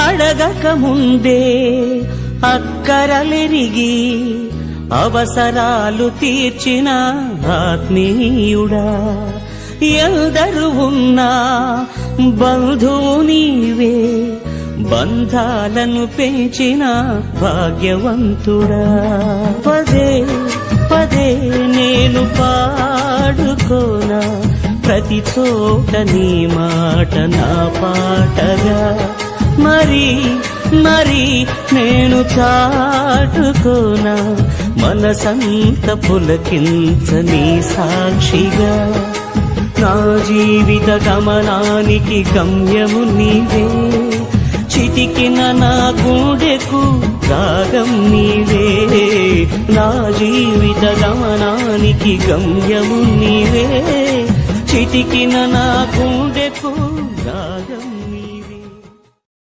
అడగక ముందే అక్కరలెరిగి అవసరాలు తీర్చిన ఆత్మీయుడా, ఎందరు ఉన్నా బంధువు నీవే, బంధాలను పెంచిన భాగ్యవంతుడా. పదే పదే నేను పాడుకోనా ప్రతి చోట నీ మాట నా పాటగా, మరి మరి నేను చాటుకోనా మనసంత పులకించని సాక్షిగా. నా జీవిత గమనానికి గమ్యము నీవే, చితికిన నా గుండెకు రాగం నీవే. నా జీవిత గమనానికి గమ్యము నీవే, చితికిన నా గుండెకు